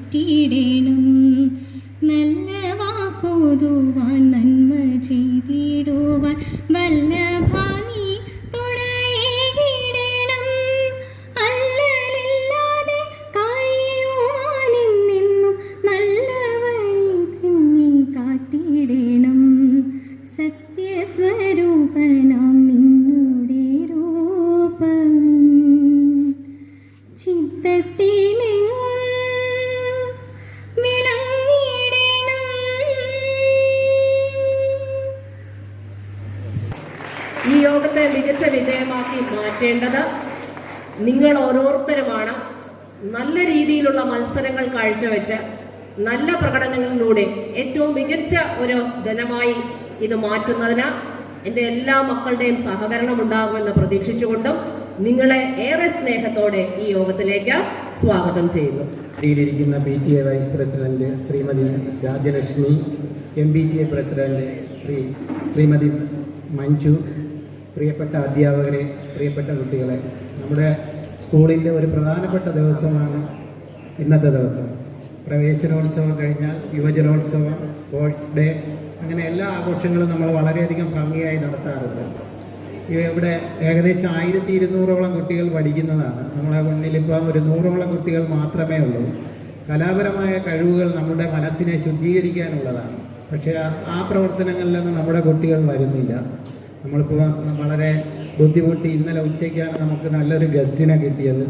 മാറ്റിയിടേണം. നല്ല വാക്കോതുവാൻ നന്മ ചെയ്തിടുവാൻ വല്ലഭാനി തുണയേകിടേണം. അല്ലലില്ലാതെ കഴിയുവാനെന്നും നല്ല വഴി തന്നെ കാട്ടിയിടേണം. സത്യസ്വരൂപനാം നിന്നുടെ രൂപമിൻ ചിത്തത്തിലെങ്ങും വിളങ്ങിയിടേണം. ഈ യോഗത്തെ മികച്ച വിജയമാക്കി മാറ്റേണ്ടത് നിങ്ങൾ ഓരോരുത്തരുമാണ്. നല്ല രീതിയിലുള്ള മത്സരങ്ങൾ കാഴ്ചവെച്ച് നല്ല പ്രകടനങ്ങളിലൂടെ ഏറ്റവും മികച്ച ഒരു ദിനമായി ഇത് മാറ്റുന്നതിന് എൻ്റെ എല്ലാ മക്കളുടെയും സഹകരണം ഉണ്ടാകുമെന്ന് പ്രതീക്ഷിച്ചുകൊണ്ടും നിങ്ങളെ ഏറെ സ്നേഹത്തോടെ ഈ യോഗത്തിലേക്ക് സ്വാഗതം ചെയ്യുന്നു. ിരിക്കുന്ന PTA vice president Shrimati Rajalakshmi, MPTA president Shrimati Manju, പ്രിയപ്പെട്ട അധ്യാപകരെ, പ്രിയപ്പെട്ട കുട്ടികളെ, നമ്മുടെ സ്കൂളിൻ്റെ ഒരു പ്രധാനപ്പെട്ട ദിവസമാണ് ഇന്നത്തെ ദിവസം. പ്രവേശനോത്സവം കഴിഞ്ഞാൽ യുവജനോത്സവം, സ്പോർട്സ് ഡേ, അങ്ങനെ എല്ലാ ആഘോഷങ്ങളും നമ്മൾ വളരെയധികം ഭംഗിയായി നടത്താറുണ്ട്. ഇവിടെ ഏകദേശം 1200ഓളം കുട്ടികൾ പഠിക്കുന്നതാണ്. നമ്മളെ മുന്നിലിപ്പം ഒരു 100ഓളം കുട്ടികൾ മാത്രമേ ഉള്ളൂ. കലാപരമായ കഴിവുകൾ നമ്മുടെ മനസ്സിനെ ശുദ്ധീകരിക്കാനുള്ളതാണ്. പക്ഷേ ആ പ്രവർത്തനങ്ങളിലൊന്നും നമ്മുടെ കുട്ടികൾ വരുന്നില്ല. നമ്മളിപ്പോൾ വളരെ ബുദ്ധിമുട്ടി ഇന്നലെ ഉച്ചയ്ക്കാണ് നമുക്ക് നല്ലൊരു ഗസ്റ്റിനെ കിട്ടിയത്.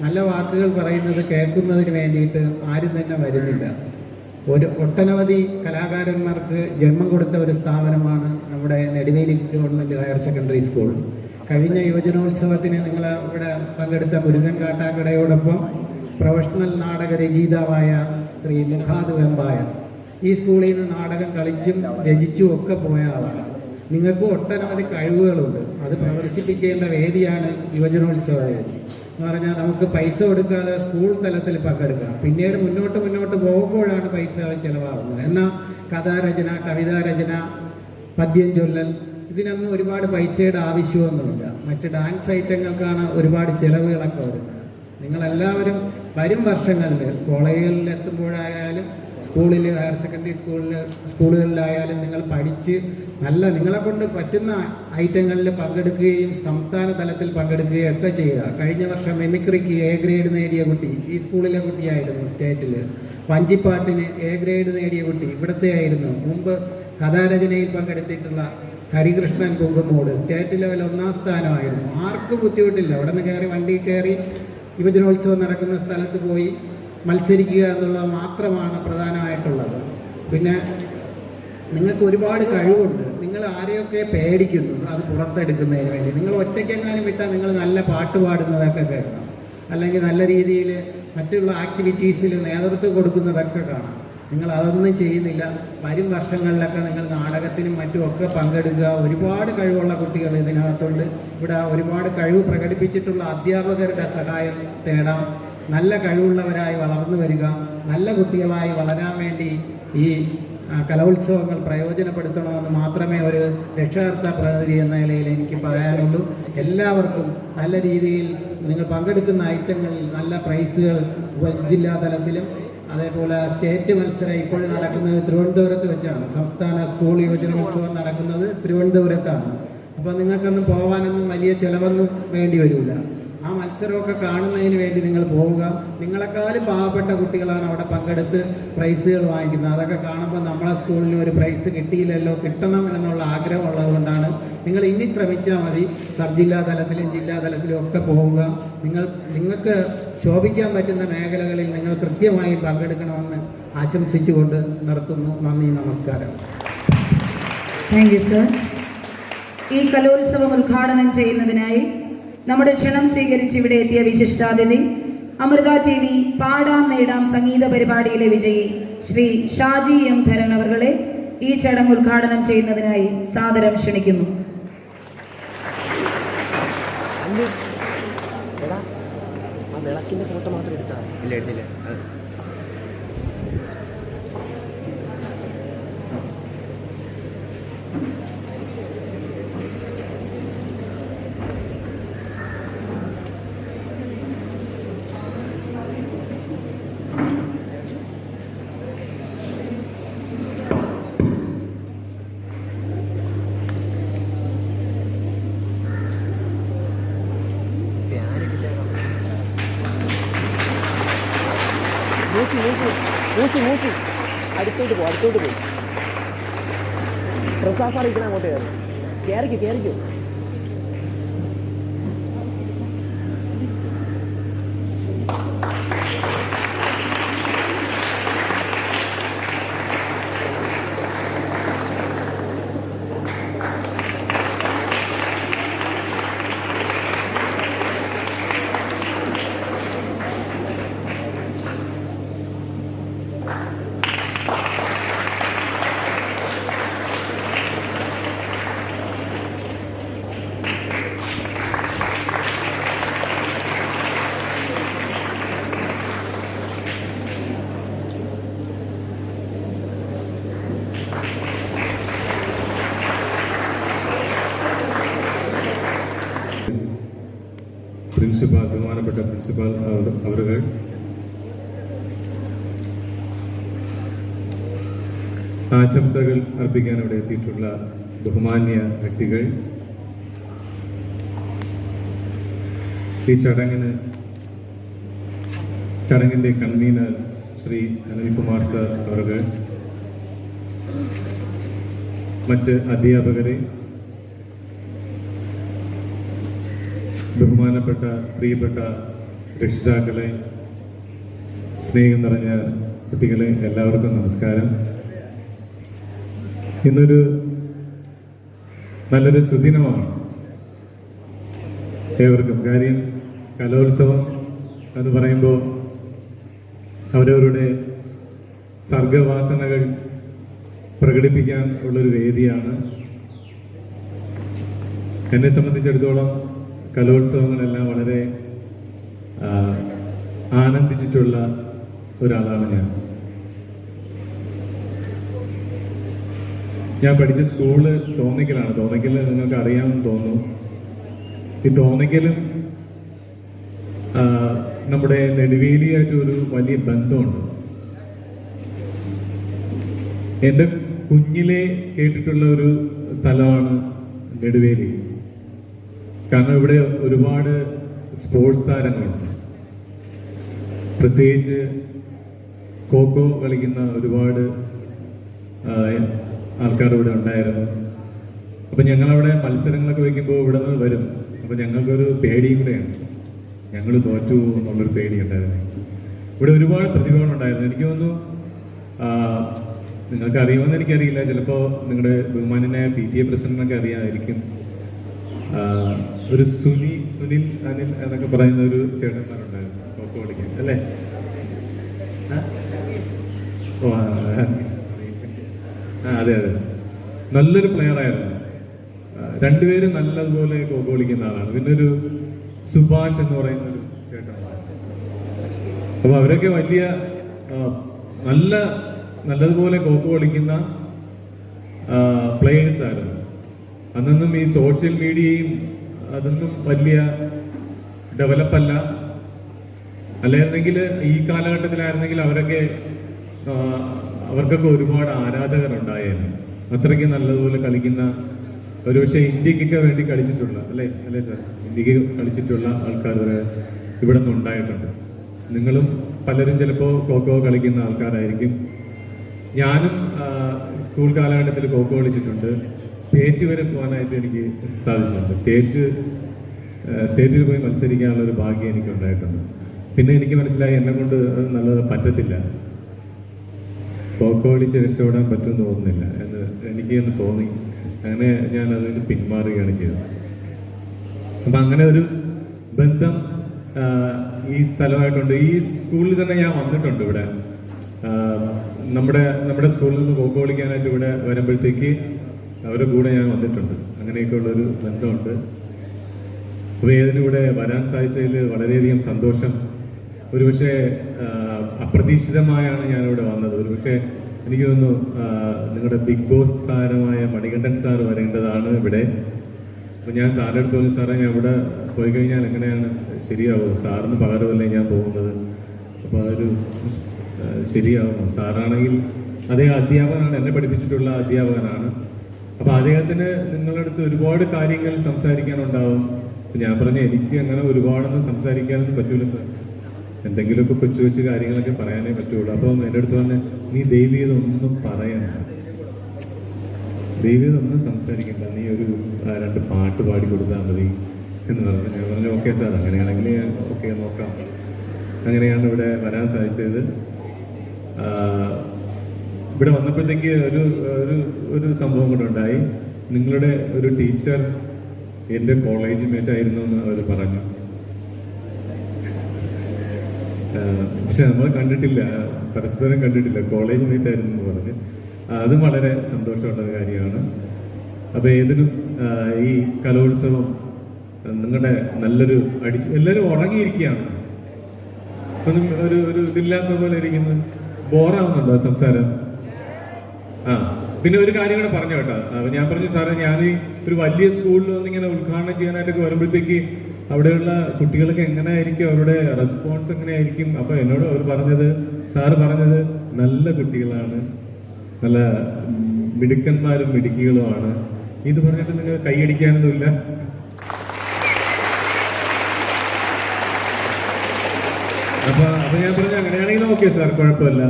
നല്ല വാക്കുകൾ പറയുന്നത് കേൾക്കുന്നതിന് വേണ്ടിയിട്ട് ആരും തന്നെ വരുന്നില്ല. ഒട്ടനവധി കലാകാരന്മാർക്ക് ജന്മം കൊടുത്ത ഒരു സ്ഥാപനമാണ് നമ്മുടെ Neduveli government higher secondary school. കഴിഞ്ഞ യുവജനോത്സവത്തിന് നിങ്ങൾ ഇവിടെ പങ്കെടുത്ത മുരുകൻ കാട്ടാക്കടയോടൊപ്പം പ്രൊഫഷണൽ നാടക രചയിതാവായ ശ്രീ മുഹാദ് വെമ്പായർ ഈ സ്കൂളിൽ നിന്ന് നാടകം കളിച്ചും രചിച്ചും ഒക്കെ പോയ ആളാണ്. നിങ്ങൾക്ക് ഒട്ടനവധി കഴിവുകളുണ്ട്. അത് പ്രദർശിപ്പിക്കേണ്ട വേദിയാണ് യുവജനോത്സവ വേദി എന്ന് പറഞ്ഞാൽ നമുക്ക് പൈസ കൊടുക്കാതെ സ്കൂൾ തലത്തിൽ പങ്കെടുക്കാം. പിന്നീട് മുന്നോട്ട് പോകുമ്പോഴാണ് പൈസ ചിലവാകുന്നത്. എന്നാൽ കഥാരചന, കവിതാരചന, പദ്യം ചൊല്ലൽ, ഇതിനൊന്നും ഒരുപാട് പൈസയുടെ ആവശ്യമൊന്നുമില്ല. മറ്റ് ഡാൻസ് ഐറ്റങ്ങൾക്കാണ് ഒരുപാട് ചിലവുകളൊക്കെ വരുന്നത്. നിങ്ങളെല്ലാവരും വരും വർഷങ്ങളിൽ കോളേജുകളിൽ എത്തുമ്പോഴായാലും സ്കൂളിൽ, ഹയർ സെക്കൻഡറി സ്കൂളുകളിലായാലും നിങ്ങൾ പഠിച്ച് നല്ല നിങ്ങളെ കൊണ്ട് പറ്റുന്ന ഐറ്റങ്ങളിൽ പങ്കെടുക്കുകയും സംസ്ഥാന തലത്തിൽ പങ്കെടുക്കുകയും ഒക്കെ ചെയ്യുക. കഴിഞ്ഞ വർഷം മിമിക്രിക്ക് A ഗ്രേഡ് നേടിയ കുട്ടി ഈ സ്കൂളിലെ കുട്ടിയായിരുന്നു. സ്റ്റേറ്റിൽ വഞ്ചിപ്പാട്ടിന് A ഗ്രേഡ് നേടിയ കുട്ടി ഇവിടുത്തെ ആയിരുന്നു. മുമ്പ് കഥാരചനയിൽ പങ്കെടുത്തിട്ടുള്ള ഹരികൃഷ്ണൻ കുങ്കുമോട് സ്റ്റേറ്റ് ലെവൽ 1ാം സ്ഥാനമായിരുന്നു. ആർക്കും ബുദ്ധിമുട്ടില്ല. അവിടെ നിന്ന് കയറി വണ്ടി കയറി യുവജനോത്സവം നടക്കുന്ന സ്ഥലത്ത് പോയി മത്സരിക്കുക എന്നുള്ളത് മാത്രമാണ് പ്രധാനമായിട്ടുള്ളത്. പിന്നെ നിങ്ങൾക്ക് ഒരുപാട് കഴിവുണ്ട്. നിങ്ങൾ ആരെയൊക്കെ പേടിക്കുന്നു അത് പുറത്തെടുക്കുന്നതിന് വേണ്ടി. നിങ്ങൾ ഒറ്റയ്ക്കെങ്ങാനും വിട്ടാൽ നിങ്ങൾ നല്ല പാട്ട് പാടുന്നതൊക്കെ കേൾക്കാം, അല്ലെങ്കിൽ നല്ല രീതിയിൽ മറ്റുള്ള ആക്ടിവിറ്റീസിൽ നേതൃത്വം കൊടുക്കുന്നതൊക്കെ കാണാം. നിങ്ങൾ അതൊന്നും ചെയ്യുന്നില്ല. വരും വർഷങ്ങളിലൊക്കെ നിങ്ങൾ നാടകത്തിനും മറ്റുമൊക്കെ പങ്കെടുക്കുക. ഒരുപാട് കഴിവുള്ള കുട്ടികൾ ഇതിനകത്തുണ്ട്. ഇവിടെ ഒരുപാട് കഴിവ് പ്രകടിപ്പിച്ചിട്ടുള്ള അധ്യാപകരുടെ സഹായം തേടാം. നല്ല കഴിവുള്ളവരായി വളർന്നു വരിക. നല്ല കുട്ടികളായി വളരാൻ വേണ്ടി ഈ കലോത്സവങ്ങൾ പ്രയോജനപ്പെടുത്തണമെന്ന് മാത്രമേ ഒരു രക്ഷകർത്താ പ്രതിനിധി എന്ന നിലയിൽ എനിക്ക് പറയാനുള്ളൂ. എല്ലാവർക്കും നല്ല രീതിയിൽ നിങ്ങൾ പങ്കെടുക്കുന്ന ഐറ്റങ്ങളിൽ നല്ല പ്രൈസുകൾ ജില്ലാ തലത്തിലും അതേപോലെ സ്റ്റേറ്റ് മത്സരം ഇപ്പോഴും നടക്കുന്നത് തിരുവനന്തപുരത്ത് വെച്ചാണ്. സംസ്ഥാന സ്കൂൾ യുവജനോത്സവം നടക്കുന്നത് തിരുവനന്തപുരത്താണ്. അപ്പോൾ നിങ്ങൾക്കൊന്നും പോകാനൊന്നും വലിയ ചിലവൊന്നും വേണ്ടി വരില്ല. ആ മത്സരമൊക്കെ കാണുന്നതിന് വേണ്ടി നിങ്ങൾ പോവുക. നിങ്ങളെക്കാളും പാവപ്പെട്ട കുട്ടികളാണ് അവിടെ പങ്കെടുത്ത് പ്രൈസുകൾ വാങ്ങിക്കുന്നത്. അതൊക്കെ കാണുമ്പോൾ നമ്മളെ സ്കൂളിന് ഒരു പ്രൈസ് കിട്ടിയില്ലല്ലോ, കിട്ടണം എന്നുള്ള ആഗ്രഹം ഉള്ളതുകൊണ്ടാണ്. നിങ്ങൾ ഇനി ശ്രമിച്ചാൽ മതി. സബ് ജില്ലാ തലത്തിലും ജില്ലാ തലത്തിലും ഒക്കെ പോവുക. നിങ്ങൾക്ക് ശോഭിക്കാൻ പറ്റുന്ന മേഖലകളിൽ നിങ്ങൾ കൃത്യമായി പങ്കെടുക്കണമെന്ന് ആശംസിച്ചുകൊണ്ട് നിർത്തുന്നു. നന്ദി, നമസ്കാരം. Thank you sir. ഈ കലോത്സവം ഉദ്ഘാടനം ചെയ്യുന്നതിനായി നമ്മുടെ ക്ഷണം സ്വീകരിച്ച് ഇവിടെ എത്തിയ വിശിഷ്ടാതിഥി അമൃത TV പാടാം നേടാം സംഗീത പരിപാടിയിലെ വിജയി ശ്രീ ഷാജി M ധരൻ അവർകളെ ഈ ചടങ്ങ് ഉദ്ഘാടനം ചെയ്യുന്നതിനായി സാദരം ക്ഷണിക്കുന്നു. ഫോട്ടോ മാത്രം എടുത്താൽ എടുത്തില്ല. മൂസി അടുത്തോട്ട് പോ പ്രസാദ് സാർ ഇരിക്കണം, അങ്ങോട്ട് കയറിക്കോ. ബഹുമാനപ്പെട്ട പ്രിൻസിപ്പാൾ അവരുകൾ, ആശംസകൾ അർപ്പിക്കാൻ ഇവിടെ എത്തിയിട്ടുള്ള ബഹുമാന്യ വ്യക്തികൾ, ഈ ചടങ്ങിന്റെ കൺവീനർ ശ്രീ അനിൽകുമാർ സർ അവരുകൾ, മറ്റ് അധ്യാപകരെ, ബഹുമാനപ്പെട്ട പ്രിയപ്പെട്ട രക്ഷിതാക്കളെ, സ്നേഹം നിറഞ്ഞ കുട്ടികളെ, എല്ലാവർക്കും നമസ്കാരം. ഇന്നൊരു നല്ലൊരു സുദിനമാണ് ഏവർക്കും. കാര്യം കലോത്സവം എന്ന് പറയുമ്പോൾ അവരവരുടെ സർഗവാസനകൾ പ്രകടിപ്പിക്കാൻ ഉള്ളൊരു വേദിയാണ്. എന്നെ സംബന്ധിച്ചിടത്തോളം കലോത്സവങ്ങളെല്ലാം വളരെ ആനന്ദിച്ചിട്ടുള്ള ഒരാളാണ് ഞാൻ പഠിച്ച സ്കൂള് തോന്നിക്കലാണ്. തോന്നിക്കൽ നിങ്ങൾക്ക് അറിയാമെന്ന് തോന്നുന്നു. ഈ തോന്നിക്കലും നമ്മുടെ നെടുവേലിയായിട്ടൊരു വലിയ ബന്ധമുണ്ട്. എൻ്റെ കുഞ്ഞിലെ കേട്ടിട്ടുള്ള ഒരു സ്ഥലമാണ് നെടുവേലി. കാരണം ഇവിടെ ഒരുപാട് സ്പോർട്സ് താരങ്ങളുണ്ട്. പ്രത്യേകിച്ച് ഖോഖോ കളിക്കുന്ന ഒരുപാട് ആൾക്കാർ ഇവിടെ ഉണ്ടായിരുന്നു. അപ്പം ഞങ്ങളവിടെ മത്സരങ്ങളൊക്കെ വയ്ക്കുമ്പോൾ ഇവിടെ നിന്ന് വരും. അപ്പം ഞങ്ങൾക്കൊരു പേടിയും കൂടെയാണ്, ഞങ്ങൾ തോറ്റു എന്നുള്ളൊരു പേടി ഉണ്ടായിരുന്നു. ഇവിടെ ഒരുപാട് പ്രതിഭകളുണ്ടായിരുന്നു. എനിക്ക് തോന്നുന്നു നിങ്ങൾക്ക് അറിയുമെന്ന് എനിക്കറിയില്ല, ചിലപ്പോൾ നിങ്ങളുടെ ബഹുമാന്യനായ PTA പ്രസിഡന്റിനൊക്കെ അറിയാമായിരിക്കും. ഒരു സുനിൽ അനിൽ എന്നൊക്കെ പറയുന്ന ഒരു ചേട്ടന്മാരുണ്ടായിരുന്നു ഖോഖോ കളിക്കാൻ, അല്ലേ? അതെ, നല്ലൊരു പ്ലെയർ ആയിരുന്നു. രണ്ടുപേരും നല്ലതുപോലെ ഖോഖോ കളിക്കുന്ന ആളാണ്. പിന്നെ ഒരു സുഭാഷ് എന്ന് പറയുന്ന ഒരു ചേട്ടന്മാരുണ്ട്. അപ്പൊ അവരൊക്കെ വലിയ നല്ലതുപോലെ ഖോഖോ കളിക്കുന്ന പ്ലേയേഴ്സ് ആയിരുന്നു. അന്നൊന്നും ഈ സോഷ്യൽ മീഡിയയും അതൊന്നും വലിയ ഡെവലപ്പല്ല. അല്ലായിരുന്നെങ്കിൽ ഈ കാലഘട്ടത്തിലായിരുന്നെങ്കിൽ അവർക്കൊക്കെ ഒരുപാട് ആരാധകരുണ്ടായേനെ. അത്രയ്ക്ക് നല്ലതുപോലെ കളിക്കുന്ന, ഒരുപക്ഷെ ഇന്ത്യക്കൊക്കെ വേണ്ടി കളിച്ചിട്ടുള്ള, അല്ലേ സാർ, ഇന്ത്യക്ക് കളിച്ചിട്ടുള്ള ആൾക്കാർ ഇവിടെ നിന്ന് ഉണ്ടായിട്ടുണ്ട്. നിങ്ങളും പലരും ചിലപ്പോൾ ഖോഖോ കളിക്കുന്ന ആൾക്കാരായിരിക്കും. ഞാനും സ്കൂൾ കാലഘട്ടത്തിൽ ഖോഖോ കളിച്ചിട്ടുണ്ട്. സ്റ്റേറ്റ് വരെ പോകാനായിട്ട് എനിക്ക് സാധിച്ചിട്ടുണ്ട്. സ്റ്റേറ്റിൽ പോയി മത്സരിക്കാനുള്ള ഒരു ഭാഗ്യം എനിക്ക് ഉണ്ടായിട്ടുണ്ട്. പിന്നെ എനിക്ക് മനസ്സിലായി എന്നെ കൊണ്ട് അത് നല്ലത് പറ്റത്തില്ല, ഖോഖോ കളിച്ച് രക്ഷപ്പെടാൻ പറ്റുമെന്ന് തോന്നുന്നില്ല എന്ന് എനിക്ക് തോന്നി. അങ്ങനെ ഞാൻ അതിന് പിന്മാറുകയാണ് ചെയ്തത്. അപ്പം അങ്ങനെ ഒരു ബന്ധം ഈ സ്ഥലമായിട്ടുണ്ട്. ഈ സ്കൂളിൽ തന്നെ ഞാൻ വന്നിട്ടുണ്ട്. ഇവിടെ നമ്മുടെ സ്കൂളിൽ നിന്ന് ഖോഖോ കളിക്കാനായിട്ട് ഇവിടെ വരുമ്പോഴത്തേക്ക് അവരുടെ കൂടെ ഞാൻ വന്നിട്ടുണ്ട്. അങ്ങനെയൊക്കെയുള്ളൊരു ബന്ധമുണ്ട്. അപ്പോൾ ഇതിലൂടെ വരാൻ സാധിച്ചതിൽ വളരെയധികം സന്തോഷം. ഒരുപക്ഷെ അപ്രതീക്ഷിതമായാണ് ഞാനിവിടെ വന്നത്. ഒരുപക്ഷെ എനിക്ക് തോന്നുന്നു നിങ്ങളുടെ ബിഗ് ബോസ് താരമായ മണികണ്ഠൻ സാർ വരേണ്ടതാണ് ഇവിടെ. അപ്പോൾ ഞാൻ സാറിൻ്റെ അടുത്ത് തോന്നി, സാറേ ഞാൻ ഇവിടെ പോയി കഴിഞ്ഞാൽ എങ്ങനെയാണ് ശരിയാവും? സാറിന് പകരമല്ലേ ഞാൻ പോകുന്നത്, അപ്പോൾ അതൊരു ശരിയാവുമോ? സാറാണെങ്കിൽ അതേ അധ്യാപകനാണ്, എന്നെ പഠിപ്പിച്ചിട്ടുള്ള അധ്യാപകനാണ്. അപ്പോൾ അദ്ദേഹത്തിന് നിങ്ങളുടെ അടുത്ത് ഒരുപാട് കാര്യങ്ങൾ സംസാരിക്കാനുണ്ടാവും. ഞാൻ പറഞ്ഞു എനിക്ക് അങ്ങനെ ഒരുപാടൊന്നും സംസാരിക്കാനൊന്നും പറ്റൂല സാർ. എന്തെങ്കിലുമൊക്കെ കൊച്ചു കൊച്ചു കാര്യങ്ങളൊക്കെ പറയാനേ പറ്റുള്ളൂ. അപ്പം എൻ്റെ അടുത്ത് പറഞ്ഞ് നീ ദൈവീയതൊന്നും പറയണ്ട, ദൈവീയതൊന്നും സംസാരിക്കണ്ട, നീ ഒരു 2 പാട്ട് പാടി കൊടുത്താൽ മതി എന്ന് പറഞ്ഞു. ഞാൻ പറഞ്ഞു ഓക്കെ സാർ, അങ്ങനെയാണെങ്കിൽ ഓക്കെ നോക്കാം. അങ്ങനെയാണ് ഇവിടെ വരാൻ സാധിച്ചത്. ഇവിടെ വന്നപ്പോഴത്തേക്ക് ഒരു സംഭവം കൂടെ ഉണ്ടായി. നിങ്ങളുടെ ഒരു ടീച്ചർ എൻ്റെ കോളേജ് മേറ്റ് ആയിരുന്നു എന്ന് അവർ പറഞ്ഞു. പക്ഷെ നമ്മൾ കണ്ടിട്ടില്ല, പരസ്പരം കണ്ടിട്ടില്ല, കോളേജ് മേറ്റ് ആയിരുന്നു എന്ന് പറഞ്ഞ്. അതും വളരെ സന്തോഷമുള്ള കാര്യമാണ്. അപ്പോൾ ഏതിനും ഈ കലോത്സവം നിങ്ങളുടെ നല്ലൊരു എല്ലാവരും ഉറങ്ങിയിരിക്കുകയാണ്, ഒന്നും ഒരു ഇതില്ലാത്ത പോലെ ഇരിക്കുന്നു. ബോറാവുന്നുണ്ടോ സംസാരം? പിന്നെ ഒരു കാര്യം കൂടെ പറഞ്ഞു കേട്ടോ. ഞാൻ പറഞ്ഞു സാറേ, ഞാൻ ഒരു വലിയ സ്കൂളിൽ ഒന്നിങ്ങനെ ഉദ്ഘാടനം ചെയ്യാനായിട്ടൊക്കെ വരുമ്പോഴത്തേക്ക് അവിടെയുള്ള കുട്ടികൾക്ക് എങ്ങനെയായിരിക്കും, അവരുടെ റെസ്പോൺസ് എങ്ങനെയായിരിക്കും? അപ്പൊ എന്നോട് അവർ പറഞ്ഞത്, സാറ് പറഞ്ഞത് നല്ല കുട്ടികളാണ്, നല്ല മിടുക്കന്മാരും മിടുക്കികളുമാണ്. ഇത് പറഞ്ഞിട്ട് നിങ്ങൾ കൈയടിക്കാനൊന്നുമില്ല. അപ്പൊ ഞാൻ പറഞ്ഞു അങ്ങനെയാണെങ്കിലും ഓക്കെ സാർ, കുഴപ്പമില്ല,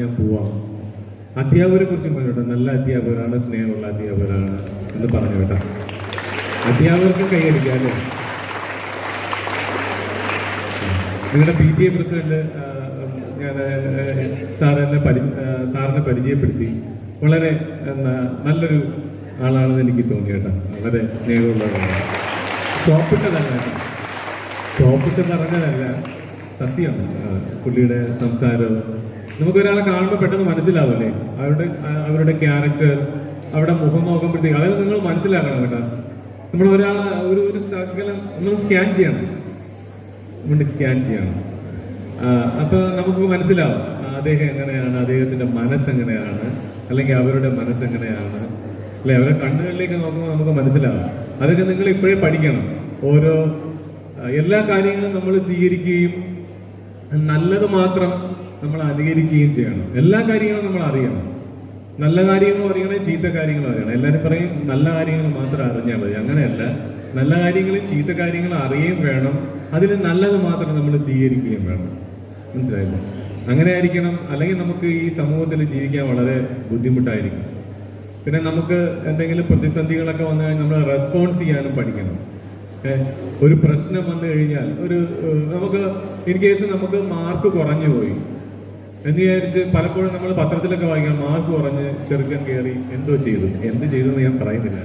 ഞാൻ പോവാം. അധ്യാപകരെ കുറിച്ചും പറഞ്ഞു കേട്ടോ, നല്ല അധ്യാപകരാണ്, സ്നേഹമുള്ള അധ്യാപകരാണ് എന്ന് പറഞ്ഞു കേട്ടോ. അധ്യാപകർക്കും കൈയടിക്കാം അല്ലേ? നിങ്ങളുടെ PTA പ്രസിഡന്റ് ഞാൻ സാറിനെ പരിചയപ്പെടുത്തി. വളരെ നല്ലൊരു ആളാണെന്ന് എനിക്ക് തോന്നി കേട്ടോ. വളരെ സ്നേഹമുള്ള ആളാണ്. സോപ്പിട്ട് പറഞ്ഞതല്ല, സത്യമാണ്. പുള്ളിയുടെ സംസാരവും നമുക്കൊരാളെ കാണുമ്പോൾ പെട്ടെന്ന് മനസ്സിലാവില്ലേ, അവരുടെ ക്യാരക്ടർ, അവരുടെ മുഖം നോക്കുമ്പോഴത്തേക്ക് അതായത് നിങ്ങൾ മനസ്സിലാക്കണം കേട്ടോ. നമ്മൾ ഒരാളെ ഒരു ശകലം നമ്മൾ സ്കാൻ ചെയ്യണം. അപ്പൊ നമുക്ക് മനസ്സിലാവും അദ്ദേഹം എങ്ങനെയാണ്, അദ്ദേഹത്തിന്റെ മനസ്സെങ്ങനെയാണ്, അല്ലെങ്കിൽ അവരുടെ മനസ്സെങ്ങനെയാണ്, അല്ലെ? അവരുടെ കണ്ണുകളിലേക്ക് നോക്കുമ്പോൾ നമുക്ക് മനസ്സിലാവും. അതൊക്കെ നിങ്ങൾ ഇപ്പോഴേ പഠിക്കണം. എല്ലാ കാര്യങ്ങളും നമ്മൾ സ്വീകരിക്കുകയും നല്ലത് മാത്രം നമ്മൾ അനുകരിക്കുകയും ചെയ്യണം. എല്ലാ കാര്യങ്ങളും നമ്മൾ അറിയണം. നല്ല കാര്യങ്ങളും അറിയണം, ചീത്ത കാര്യങ്ങളും അറിയണം. എല്ലാവരും പറയും നല്ല കാര്യങ്ങൾ മാത്രം അറിഞ്ഞാൽ മതി. അങ്ങനെയല്ല, നല്ല കാര്യങ്ങളും ചീത്ത കാര്യങ്ങളും അറിയുകയും വേണം. അതിൽ നല്ലത് മാത്രം നമ്മൾ സ്വീകരിക്കുകയും വേണം. മനസ്സിലായില്ലേ? അങ്ങനെ ആയിരിക്കണം. അല്ലെങ്കിൽ നമുക്ക് ഈ സമൂഹത്തിൽ ജീവിക്കാൻ വളരെ ബുദ്ധിമുട്ടായിരിക്കും. പിന്നെ നമുക്ക് എന്തെങ്കിലും പ്രതിസന്ധികളൊക്കെ വന്നു കഴിഞ്ഞാൽ നമ്മൾ റെസ്പോൺസ് ചെയ്യാനും പഠിക്കണം. ഒരു പ്രശ്നം വന്നു കഴിഞ്ഞാൽ നമുക്ക് ഇൻ കേസ് നമുക്ക് മാർക്ക് കുറഞ്ഞു പോയി എന്ന് വിചാരിച്ച് പലപ്പോഴും നമ്മൾ പത്രത്തിലൊക്കെ വായിക്കണം, മാർക്ക് കുറഞ്ഞ് ചെറുക്കൻ കയറി എന്ത് ചെയ്തു എന്ന് ഞാൻ പറയുന്നില്ല.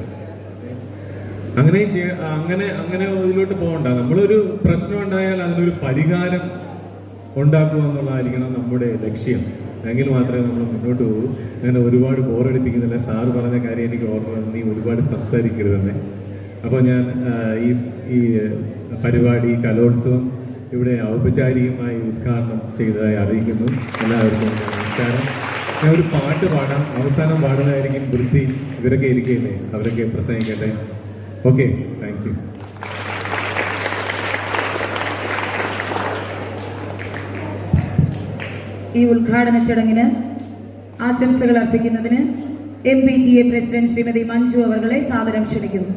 അങ്ങനെ ഇതിലോട്ട് പോകണ്ട. നമ്മളൊരു പ്രശ്നം ഉണ്ടായാൽ അതിനൊരു പരിഹാരം ഉണ്ടാക്കുക എന്നുള്ളതായിരിക്കണം നമ്മുടെ ലക്ഷ്യം. എങ്കിൽ മാത്രമേ നമ്മൾ മുന്നോട്ട് പോകൂ. ഞാൻ ഒരുപാട് ബോറടിപ്പിക്കുന്നില്ല. സാറ് പറഞ്ഞ കാര്യം എനിക്ക് ഓർമ്മ, നീ ഒരുപാട് സംസാരിക്കരുതെന്നേ. അപ്പോൾ ഞാൻ ഈ പരിപാടി കലോത്സവം ഇവിടെ ഔപചാരികമായി ഉദ്ഘാടനം ചെയ്തതായി അറിയിക്കുന്നു. എല്ലാവർക്കും നമസ്കാരം. ഞാൻ ഒരു പാട്ട് പാടാം, അവസാനം പാടുന്നതായിരിക്കും വൃത്തി. ഇവരൊക്കെ ഇരിക്കുകയില്ലേ, അവരൊക്കെ പ്രസംഗിക്കട്ടെ. Okay, thank you. ഈ ഉദ്ഘാടന ചടങ്ങിന് ആശംസകൾ അർപ്പിക്കുന്നതിന് MPTA പ്രസിഡന്റ് ശ്രീമതി മഞ്ജു അവരെ സാദരം ക്ഷണിക്കുന്നു.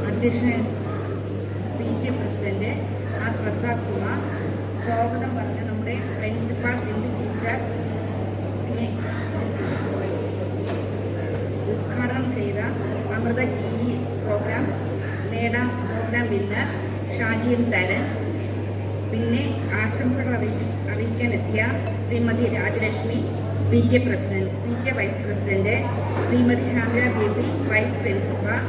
അധ്യക്ഷൻ PTA president R Prasad Kumar, സ്വാഗതം പറഞ്ഞ നമ്മുടെ പ്രിൻസിപ്പാൾ ബിന്ദു ടീച്ചർ, പിന്നെ ഉദ്ഘാടനം ചെയ്ത Amrita TV programme programme winner ഷാജിയൻ തരൻ, പിന്നെ ആശംസകൾ അറിയിക്കാനെത്തിയ ശ്രീമതി രാജലക്ഷ്മി PTA വൈസ് പ്രസിഡന്റ്, ശ്രീമതി ഹാമില ബേബി വൈസ് പ്രിൻസിപ്പാൾ,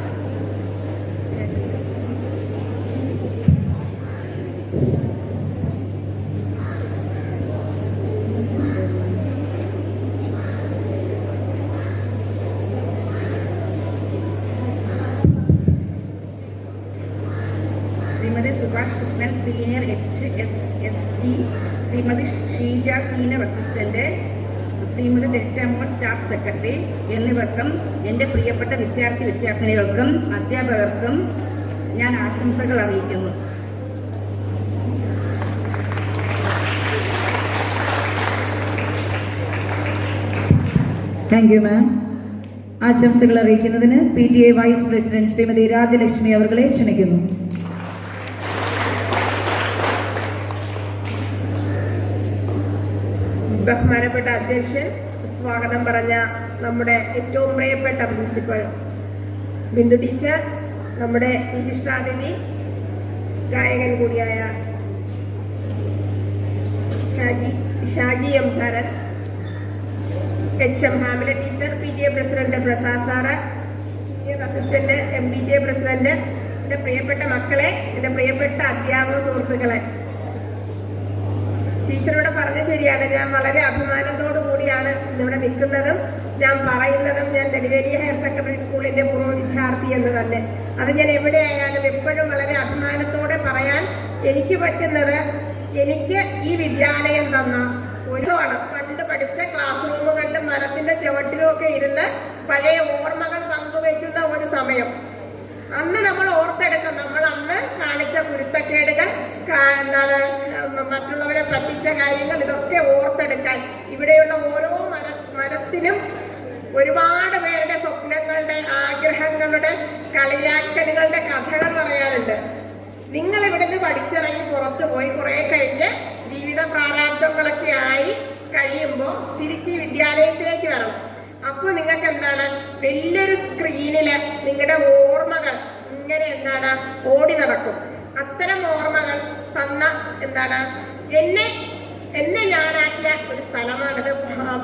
ശ്രീമതി സുഭാഷ് കൃഷ്ണൻ സീനിയർ HSST, ശ്രീമതി ഷീജ സീനിയർ അസിസ്റ്റന്റ്, ശ്രീമതി ഡെൽറ്റമോൾ സ്റ്റാഫ് സെക്രട്ടറി എന്നിവർക്കും എൻ്റെ പ്രിയപ്പെട്ട വിദ്യാർത്ഥിനികൾക്കും അധ്യാപകർക്കും ഞാൻ ആശംസകൾ അറിയിക്കുന്നു. Thank you ma'am. ആശംസകൾ അറിയിക്കുന്നതിന് PTA vice president Shrimati Rajalakshmi അവരെ ക്ഷണിക്കുന്നു. ബഹുമാനപ്പെട്ട അധ്യക്ഷൻ, സ്വാഗതം പറഞ്ഞ നമ്മുടെ ഏറ്റവും പ്രിയപ്പെട്ട പ്രിൻസിപ്പൽ ബിന്ദു ടീച്ചർ, നമ്മുടെ വിശിഷ്ടാതിഥി ഗായകൻ കൂടിയായ Shaji M Dharan, HM Hamila teacher, PTA president Prasad sir, assistant MBTA president, എൻ്റെ പ്രിയപ്പെട്ട മക്കളെ, എൻ്റെ പ്രിയപ്പെട്ട അധ്യാപക സുഹൃത്തുക്കളെ, ടീച്ചറോട് പറഞ്ഞ ശരിയാണ്. ഞാൻ വളരെ അഭിമാനത്തോടു കൂടിയാണ് ഇന്നിവിടെ നിൽക്കുന്നതും ഞാൻ പറയുന്നതും. ഞാൻ നെടുവേലി ഹയർ സെക്കൻഡറി സ്കൂളിന്റെ പൂർവ്വ വിദ്യാർത്ഥി എന്ന് തന്നെ. അത് ഞാൻ എവിടെയായാലും എപ്പോഴും വളരെ അഭിമാനത്തോടെ പറയാൻ എനിക്ക് പറ്റുന്നത്, എനിക്ക് ഈ വിദ്യാലയം തന്ന ഒരുപാട് പണ്ട് പഠിച്ച ക്ലാസ് റൂമുകളിലും മരത്തിന്റെ ചുവട്ടിലും ഒക്കെ ഇരുന്ന് പഴയ ഓർമ്മകൾ പങ്കുവയ്ക്കുന്ന ഒരു സമയം. അന്ന് നമ്മൾ ഓർത്തെടുക്കും, നമ്മൾ അന്ന് കാണിച്ച കുരുത്തക്കേടുകൾ, എന്താണ് മറ്റുള്ളവരെ പറ്റിച്ച കാര്യങ്ങൾ, ഇതൊക്കെ ഓർത്തെടുക്കാൻ ഇവിടെയുള്ള ഓരോ മരത്തിനും ഒരുപാട് പേരുടെ സ്വപ്നങ്ങളുടെ, ആഗ്രഹങ്ങളുടെ, കളിയാക്കലുകളുടെ കഥകൾ പറയാനുണ്ട്. നിങ്ങൾ ഇവിടുന്ന് പഠിച്ചിറങ്ങി പുറത്തു പോയി കുറെ കഴിഞ്ഞ് ജീവിത പ്രാരാബ്ദങ്ങളൊക്കെ ആയി കഴിയുമ്പോൾ തിരിച്ച് വിദ്യാലയത്തിലേക്ക് വരണം. അപ്പോൾ നിങ്ങൾക്ക് എന്താണ്, വലിയൊരു സ്ക്രീനില് നിങ്ങളുടെ ഓർമ്മകൾ ഇങ്ങനെ എന്താണ് ഓടി നടക്കും. അത്തരം ഓർമ്മകൾ തന്ന എന്താണ് എന്നെ ഞാനാക്കിയ ഒരു സ്ഥലമാണിത്.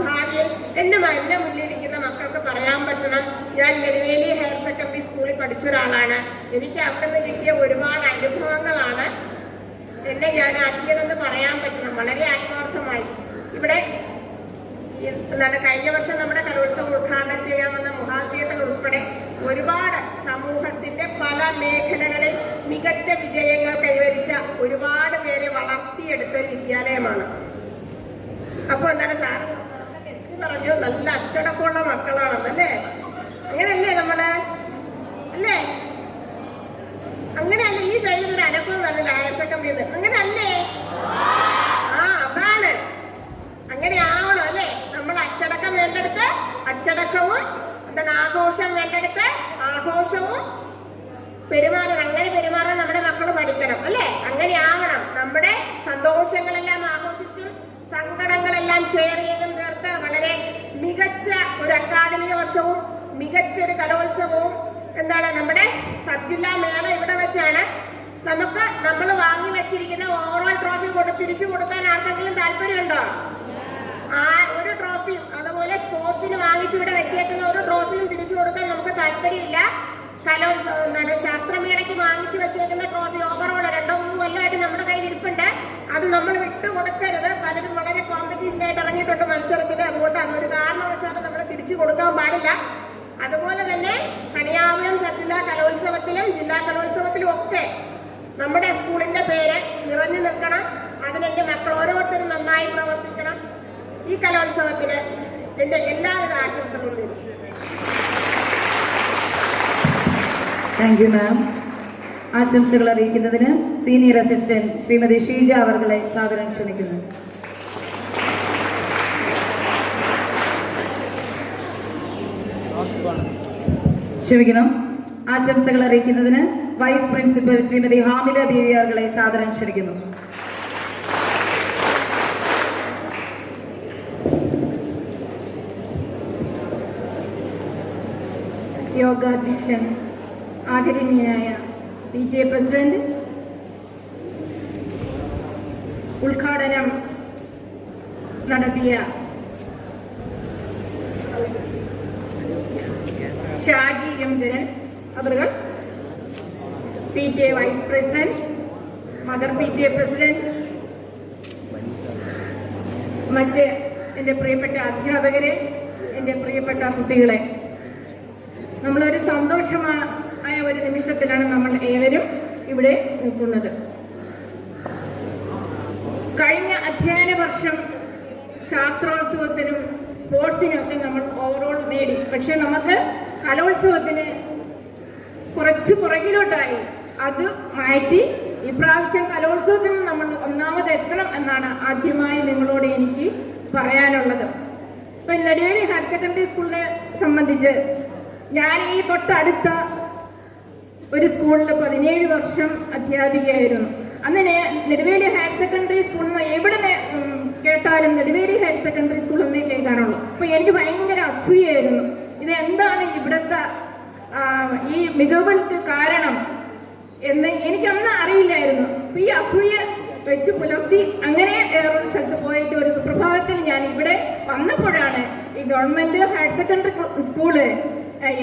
ഭാവിയിൽ എന്നെ മുന്നിലിരിക്കുന്ന മക്കൾക്ക് പറയാൻ പറ്റണം, ഞാൻ നെടുവേലി ഹയർ സെക്കൻഡറി സ്കൂളിൽ പഠിച്ച ഒരാളാണ്, എനിക്ക് അവിടെ നിന്ന് കിട്ടിയ ഒരുപാട് അനുഭവങ്ങളാണ് എന്നെ ഞാനാക്കിയതെന്ന് പറയാൻ പറ്റണം വളരെ ആത്മാർത്ഥമായി. ഇവിടെ എന്താണ് കഴിഞ്ഞ വർഷം നമ്മുടെ കലോത്സവം ഉദ്ഘാടനം ചെയ്യാൻ വന്ന മുഹാജിയേട്ടൻ ഉൾപ്പെടെ ഒരുപാട് സമൂഹത്തിന്റെ പല മേഖലകളിൽ മികച്ച വിജയങ്ങൾ കൈവരിച്ച ഒരുപാട് പേരെ വളർത്തിയെടുത്ത ഒരു വിദ്യാലയമാണ്. അപ്പൊ എന്താണ് സാറ് പറഞ്ഞു, നല്ല അച്ചടക്കമുള്ള മക്കളാണെന്നല്ലേ? അങ്ങനെയല്ലേ നമ്മള്? അല്ലേ? അങ്ങനെയല്ല. ഈ സൈഡിൽ ഒരു അടക്കവും പറഞ്ഞില്ല ഹയർ സെക്കൻഡറി, അങ്ങനെയല്ലേ? അതാണ്, അങ്ങനെ ആവണം അല്ലേ? നമ്മൾ അച്ചടക്കം വേണ്ടെടുത്ത് അച്ചടക്കവും, എന്താണ് ആഘോഷം വേണ്ടെടുത്ത് ആഘോഷവും പെരുമാറണം. അങ്ങനെ പെരുമാറാൻ നമ്മുടെ മക്കൾ പഠിക്കണം അല്ലേ? അങ്ങനെ ആവണം. നമ്മുടെ സന്തോഷങ്ങളെല്ലാം ആഘോഷിച്ചും സങ്കടങ്ങളെല്ലാം ഷെയർ ചെയ്തും ചേർത്ത് വളരെ മികച്ച ഒരു അക്കാദമിക വർഷവും മികച്ച ഒരു കലോത്സവവും എന്താണ് നമ്മുടെ സബ് ജില്ലാ മേള ഇവിടെ വെച്ചാണ്. നമ്മൾ വാങ്ങി വെച്ചിരിക്കുന്ന ഓവറോൾ ട്രോഫി തിരിച്ചു കൊടുക്കാൻ ആർക്കെങ്കിലും താല്പര്യമുണ്ടോ? ഒരു ട്രോഫിയും, അതുപോലെ സ്പോർട്സിന് വാങ്ങിച്ചിവിടെ വെച്ചേക്കുന്ന ഒരു ട്രോഫിയും തിരിച്ചു കൊടുക്കാൻ നമുക്ക് താല്പര്യമില്ല. കലോത്സവം എന്താണ് ശാസ്ത്രമേളയ്ക്ക് വാങ്ങിച്ചു വെച്ചേക്കുന്ന ട്രോഫി ഓവറോൾ 2-3 കൊല്ലമായിട്ട് നമ്മുടെ കയ്യിൽ ഇരിപ്പുണ്ട്. അത് നമ്മൾ വിട്ടുകൊടുക്കരുത്. പലരും വളരെ കോമ്പറ്റീഷനായിട്ട് ഇറങ്ങിയിട്ടുണ്ട് മത്സരത്തിന്. അതുകൊണ്ട് അതൊരു കാരണവശാലും നമ്മൾ തിരിച്ചു കൊടുക്കാൻ പാടില്ല. അതുപോലെ തന്നെ കണിയാപുരം സബ് ജില്ലാ കലോത്സവത്തിലും ജില്ലാ കലോത്സവത്തിലും ഒക്കെ നമ്മുടെ സ്കൂളിന്റെ പേര് നിറഞ്ഞു നിൽക്കണം. അതിനെന്റെ മക്കൾ ഓരോരുത്തരും നന്നായി പ്രവർത്തിക്കണം. ഈ കലോത്സവത്തിന് എന്റെ എല്ലാവിധ ആശംസകളും നേരുന്നു. Thank you ma'am. ആശംസകൾ അറിയിക്കുന്നതിന് സീനിയർ അസിസ്റ്റന്റ് ശ്രീമതി ഷീജ അവരെ സാദരം ക്ഷണിക്കുന്നു. ക്ഷമിക്കണം. ആശംസകൾ അറിയിക്കുന്നതിന് വൈസ് പ്രിൻസിപ്പൽ ശ്രീമതി ഹാമില ബീവി അവരെ സാദരം ക്ഷണിക്കുന്നു. യോഗാധ്യക്ഷൻ, ആദരണീയനായ PTA പ്രസിഡന്റ്, ഉദ്ഘാടനം നടത്തിയ ഷാജി എം ധരൻ അവർ, PTA vice president, mother PTA president, മറ്റ് എൻ്റെ പ്രിയപ്പെട്ട അധ്യാപകരെ, എൻ്റെ പ്രിയപ്പെട്ട കുട്ടികളെ, നമ്മളൊരു സന്തോഷമായ ഒരു നിമിഷത്തിലാണ് നമ്മൾ ഏവരും ഇവിടെ നിൽക്കുന്നത്. കഴിഞ്ഞ അധ്യയന വർഷം ശാസ്ത്രോത്സവത്തിനും സ്പോർട്സിനും ഒക്കെ നമ്മൾ ഓവറോൾ നേടി. പക്ഷെ നമുക്ക് കലോത്സവത്തിന് കുറച്ച് പുറകിലോട്ടായി. അത് മാറ്റി ഇപ്രാവശ്യം കലോത്സവത്തിന് നമ്മൾ ഒന്നാമത് എത്തണം എന്നാണ് ആദ്യമായി നിങ്ങളോട് എനിക്ക് പറയാനുള്ളത്. ഇപ്പൊ നെടുവേലി ഹയർ സെക്കൻഡറി സ്കൂളിനെ സംബന്ധിച്ച് ഞാൻ ഈ തൊട്ടടുത്ത ഒരു സ്കൂളിൽ 17 വർഷം അധ്യാപികയായിരുന്നു. അന്ന് നെടുവേലി ഹയർ സെക്കൻഡറി സ്കൂളിൽ നിന്ന് എവിടെ കേട്ടാലും നെടുവേലി ഹയർ സെക്കൻഡറി സ്കൂൾ എന്നേ കേൾക്കാനുള്ളൂ. അപ്പൊ എനിക്ക് ഭയങ്കര അസൂയായിരുന്നു. ഇത് എന്താണ് ഇവിടുത്തെ ഈ മികവുകൾക്ക് കാരണം എന്ന് എനിക്കന്ന് അറിയില്ലായിരുന്നു. അപ്പൊ ഈ അസൂയ വെച്ച് പുലർത്തി അങ്ങനെ വേറൊരു സ്ഥലത്ത് പോയിട്ട് ഒരു സുപ്രഭാതത്തിൽ ഞാൻ ഇവിടെ വന്നപ്പോഴാണ് ഈ ഗവൺമെന്റ് ഹയർ സെക്കൻഡറി സ്കൂള്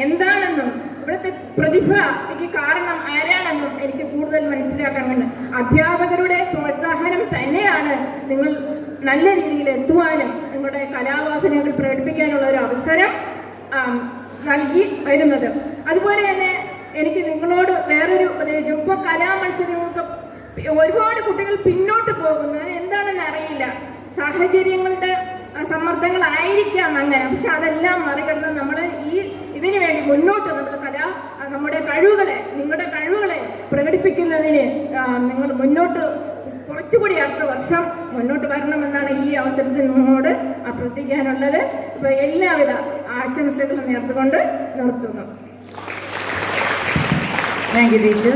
എന്താണെന്നും ഇവിടുത്തെ പ്രതിഭയ്ക്ക് കാരണം ആരാണെന്നും എനിക്ക് കൂടുതൽ മനസ്സിലാക്കാൻ വേണ്ടി അധ്യാപകരുടെ പ്രോത്സാഹനം തന്നെയാണ് നിങ്ങൾ നല്ല രീതിയിൽ എത്തുവാനും നിങ്ങളുടെ കലാവാസനകൾ പ്രകടിപ്പിക്കാനുള്ള ഒരു അവസരം നൽകി വരുന്നത്. അതുപോലെ തന്നെ എനിക്ക് നിങ്ങളോട് വേറൊരു ഉപദേശം, ഇപ്പോൾ കലാമത്സരങ്ങൾക്ക് ഒരുപാട് കുട്ടികൾ പിന്നോട്ട് പോകുന്നു. അത് എന്താണെന്ന് അറിയില്ല, സാഹചര്യങ്ങളുടെ സമ്മർദ്ദങ്ങളായിരിക്കാം അങ്ങനെ. പക്ഷെ അതെല്ലാം മറികടന്ന് നമ്മൾ ഇതിനു വേണ്ടി മുന്നോട്ട് നമ്മുടെ കഴിവുകളെ, നിങ്ങളുടെ കഴിവുകളെ പ്രകടിപ്പിക്കുന്നതിന് നിങ്ങൾ മുന്നോട്ട് കുറച്ചുകൂടി അടുത്ത വർഷം മുന്നോട്ട് വരണമെന്നാണ് ഈ അവസരത്തിൽ നിങ്ങളോട് അഭ്യർത്ഥിക്കാനുള്ളത്. ഇപ്പൊ എല്ലാവിധ ആശംസകളും നേർന്നുകൊണ്ട് നിർത്തുന്നു. Thank you teacher.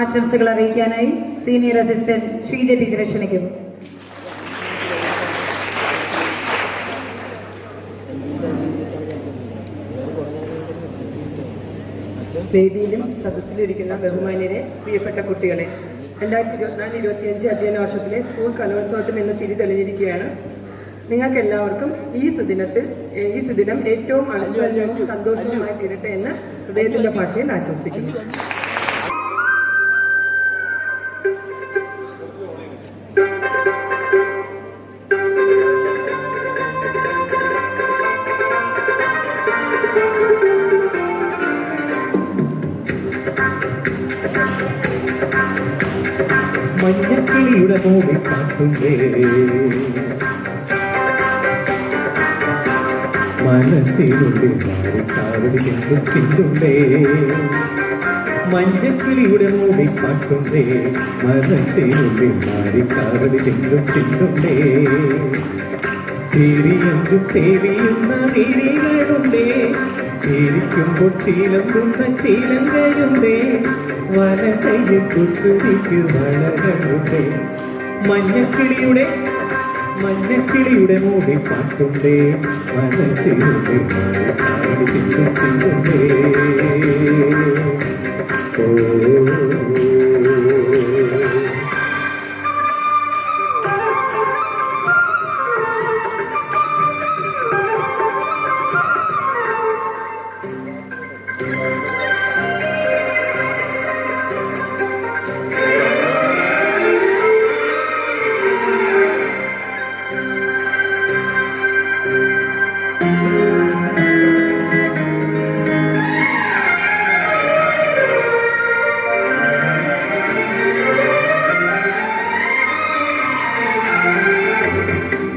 ആശംസകൾ അറിയിക്കാനായി സീനിയർ അസിസ്റ്റന്റ് ഷീജ ടീച്ചറെ ക്ഷണിക്കുന്നു. വേദിയിലും സദസ്സിലിരിക്കുന്ന ബഹുമാന്യരെ, പ്രിയപ്പെട്ട കുട്ടികളെ, 2024-25 അധ്യയന വർഷത്തിലെ സ്കൂൾ കലോത്സവത്തിൽ നിന്ന് തിരിതെളിഞ്ഞിരിക്കുകയാണ്. നിങ്ങൾക്ക് എല്ലാവർക്കും ഈ സുദിനം ഏറ്റവും അത്ഭുതവും സന്തോഷവുമായി തീരട്ടെ എന്ന് ഹൃദയത്തിന്റെ ഭാഷയിൽ ആശംസിക്കുന്നു. മഞ്ഞക്കിളിയുടെ മൂവിൽ കാട്ടുണ്ടേ, മനസ്സിനുള്ളിൽ മാറിക്കാവടി ചിന്തുണ്ടേ. മഞ്ഞക്കിളിയുടെ മൂവിൽ കാട്ടുണ്ടേ, മനസ്സിനുള്ളിൽ മാറിക്കാവടി ചിന്തുണ്ടേ. തേരിയഞ്ചു തേരിയുന്ന വീരികളുണ്ടേ, ചേരിക്കുമ്പോൾ ചീലമ്പുന്ന ചീലങ്കയുണ്ടേ. വലകയിൽ കുസൃതിക്ക് വളകളുണ്ടേ. മഞ്ഞക്കിളിയുടെ മൂടി പാട്ടുണ്ടേ, മനസ്സിലുണ്ടേ ചിന്തുണ്ടേ. ഓ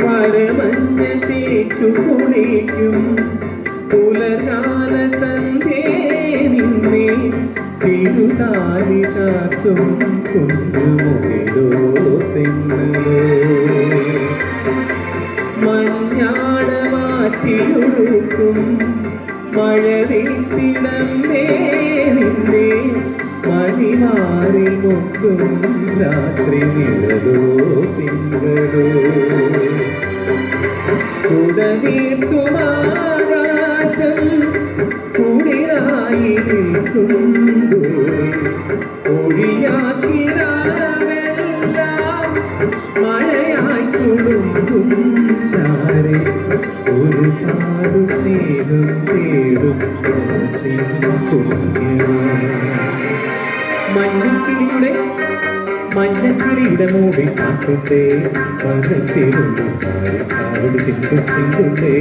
മരമഞ്ഞ തേച്ചു കുളിക്കും പുലർകാല സന്ധ്യേ നിന്നെ തിരുതാലി ചാത്തും കുഞ്ഞുമുകിലോ തെങ്ങലോ. മഞ്ഞാട മാറ്റിയൊടുക്കും മഴവിത്തിടന്നേ നിന്നെ മണിമാറി മുക്കും രാത്രി നിഴലോ തിങ്കളോ. കുടനീർത്തുമാകാശം കുളിരായി നിൽക്കും ദൂരെ, ഒഴിയാക്കിരാവെല്ലാം മഴയായി തുളുമ്പും ചാരെ. ഒരുപാട് സ്നേഹം തേടും മഞ്ഞക്കിളിയുടെ മൂടി കാട്ടുണ്ടേ, മനസ്സിലുള്ളിൽ മാറിക്കാവടി ചിന്തുണ്ടേ.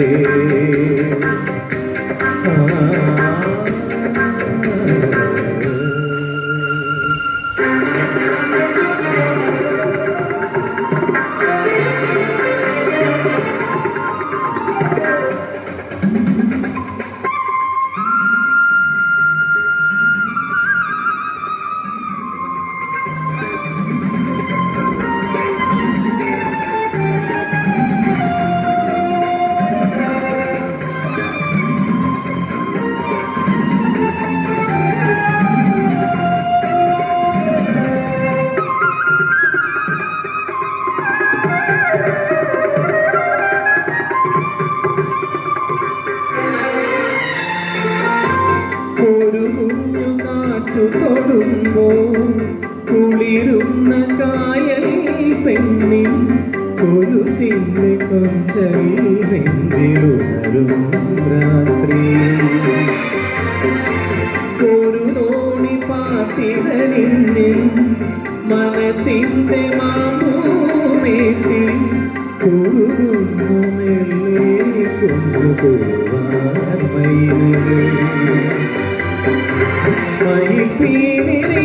കൊലുസിന്റെ കൊഞ്ചൽ നെഞ്ചിലുണരും രാത്രി ഒരു തോണി പാട്ടിനിന്നിൽ മനസ്സിന്റെ മാമൂമേറ്റിൽ കുറുകുന്നു മെല്ലെ കൊണ്ടുപോവാൻ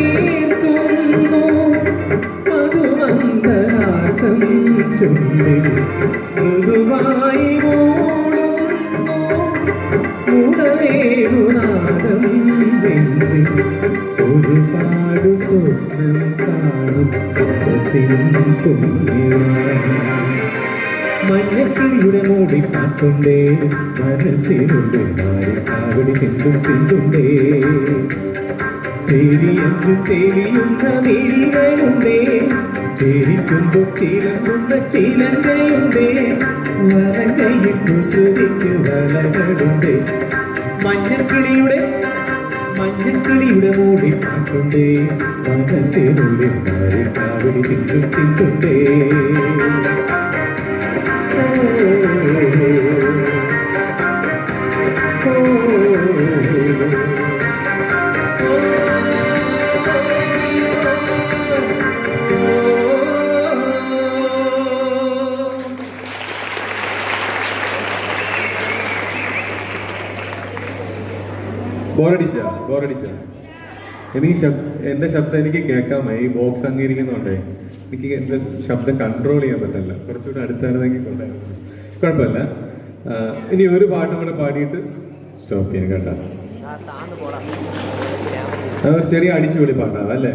മയിൽപ്പീലിനീർത്തുന്നു മധുമന്ദഹാസം ചുണ്ടിൽ മൃദുവായി മൂടുന്നു മുടവേണുനാദം നെഞ്ചിൽ ഒരുപാട് സ്വപ്നം കാണും മഞ്ഞക്കിളിയുടെ മൂടി പാട്ടുണ്ടേ മനസ്സിലുണ്ട് കാവടി ചിന്തും ചിന്തുണ്ടേ തേലിയഞ്ചു തേലിയുന്ന മിഴികളുണ്ടേ ചേരിക്കുമ്പോൾ ചിലകുന്ന ചിലങ്കയുണ്ടേ വലകയിട്ടു ശ്രുതിക്ക് വളകളുണ്ടേ മഞ്ഞക്കിളിയുടെ മൂടി പാട്ടുണ്ടേ മനസ്സിനുള്ളിൽ കാവടി ചിന്തും ചിന്തുണ്ടേ ബോറടിച്ച എനിക്ക് എൻ്റെ ശബ്ദം എനിക്ക് കേൾക്കാമേ ഈ ബോക്സ് അംഗീകരിക്കുന്നുണ്ടേ എനിക്ക് എൻ്റെ ശബ്ദം കൺട്രോൾ ചെയ്യാൻ പറ്റില്ല കുറച്ചുകൂടെ അടുത്തായിരുന്നെങ്കിൽ കൊണ്ടായിരുന്നു കുഴപ്പമില്ല ഇനി ഒരു പാട്ടും കൂടെ പാടിയിട്ട് സ്റ്റോപ്പ് ചെയ്യാം കേട്ടോ ഒരു ചെറിയ അടിച്ചുപൊളി പാട്ടാവാം അല്ലേ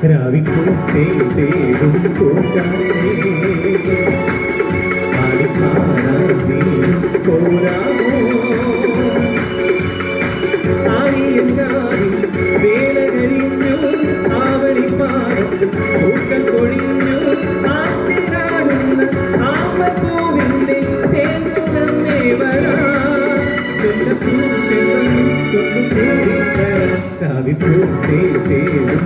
രാവിക്കോട്ടേ തേടും പോരാമോ ആയിയെങ്കാരിൽ വേല കഴിഞ്ഞു ആവളിപ്പാടത്ത് പൂക്കൾ കൊഴിഞ്ഞു ആറ്റിനാടുന്ന ആമ്പൂവിന്റെ തേൻ തുറന്നേ വരാ രാവിക്കോട്ടേ തേടും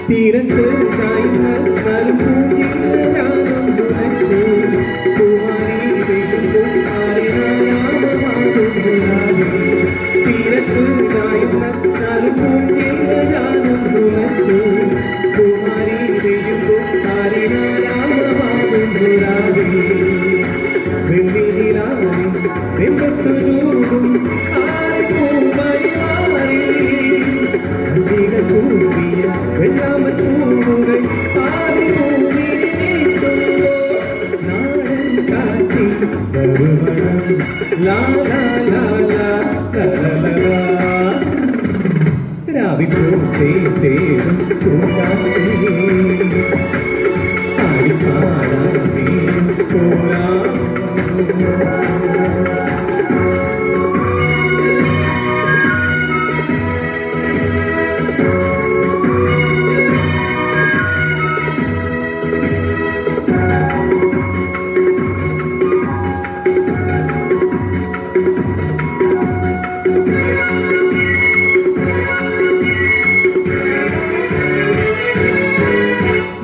തീരത്ത് ചായുന്ന രാവിക്കോട്ടേ തേടും പോരാ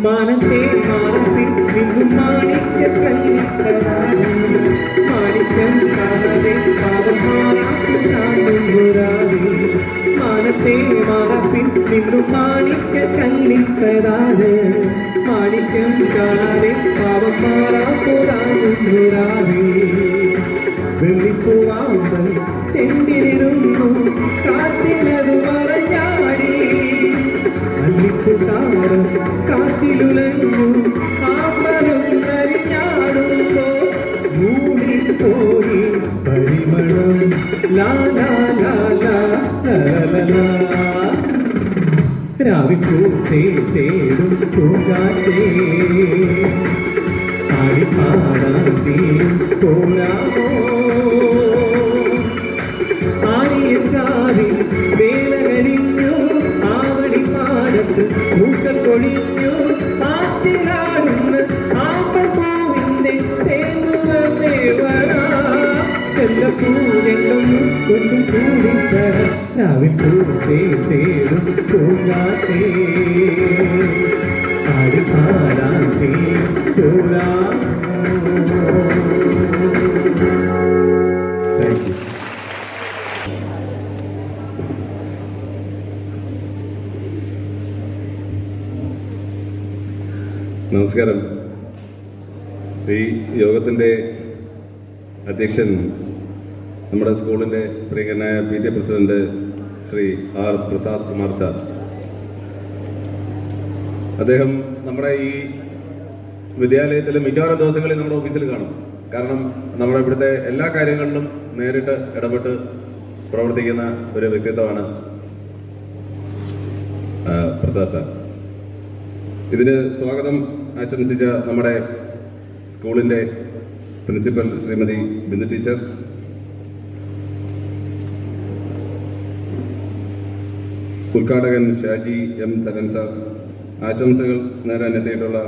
മാനത്തെ മാനത്തിൽ നിന്നും മാണിക്യം കാണാതെ പാപം മാനത്തെ മാനത്തിൽ നിന്നും മാണിക്യ കല്ലിക്കരാതെ മാണിക്യം കാണാതെ പാപം മാറാ വെള്ളിപ്പൂവാമ്പൽ ചെണ്ടിലിരുന്നു കാറ്റിനതു മറഞ്ഞാടി അല്ലിപ്പൂത്താരം കാറ്റിലുലഞ്ഞു ആമ്പലും നരിഞ്ഞാടുമ്പോ മൂടിപ്പോയി പരിമളം ലാ ലാ ലാ ലാ ലാ രാവിപ്പൂത്തേ തേടും പൂങ്കാറ്റേ ആടിപ്പാടാൻ പോലാമോ ആണിയങ്കാവിൽ വേല കഴിഞ്ഞു ആവണിപ്പാടത്ത് മൂക്കൽ കൊഴിഞ്ഞു ആറ്റിലാടുന്ന ആമ്പൂവിന്റെ തേങ്ങുകൾ ദേവനാ ചെല്ലപ്പൂവെള്ളം കൊണ്ടു കൂടിത്ത രാവിപ്പൂത്തേ തേടും പൂങ്കാറ്റേ ആടിപ്പാടാൻ പോലാമോ. Thank you. നമസ്കാരം. ഈ യോഗത്തിൻ്റെ അധ്യക്ഷൻ നമ്മുടെ സ്കൂളിൻ്റെ പ്രിയങ്കരനായ PTA president Shri R. Prasad Kumar sir. അദ്ദേഹം നമ്മുടെ ഈ വിദ്യാലയത്തിൽ മിക്കവാറും ദിവസങ്ങളിൽ നമ്മുടെ ഓഫീസിൽ കാണും. കാരണം നമ്മുടെ ഇവിടുത്തെ എല്ലാ കാര്യങ്ങളിലും നേരിട്ട് ഇടപെട്ട് പ്രവർത്തിക്കുന്ന ഒരു വ്യക്തിത്വമാണ് പ്രസാദ് സാർ. ഇതിന് സ്വാഗതം ആശംസിച്ച നമ്മുടെ സ്കൂളിൻ്റെ പ്രിൻസിപ്പൽ ശ്രീമതി ബിന്ദു ടീച്ചർ, ഉദ്ഘാടകൻ ഷാജി M. തരൻ സാർ, ആശംസകൾ നേരാൻ എത്തിയിട്ടുള്ള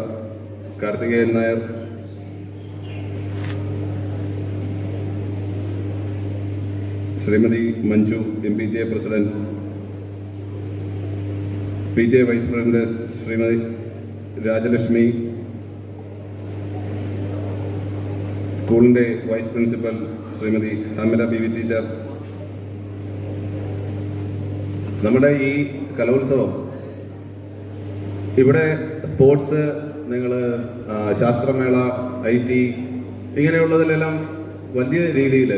കാർത്തികേയൻ നായർ, ശ്രീമതി Manju MPTA president, PTA vice president Shrimati Rajalakshmi, സ്കൂളിൻ്റെ vice principal Shrimati Hamila BV teacher. നമ്മുടെ ഈ കലോത്സവം ഇവിടെ സ്പോർട്സ്, നിങ്ങൾ ശാസ്ത്രമേള, IT ഇങ്ങനെയുള്ളതിലെല്ലാം വലിയ രീതിയിൽ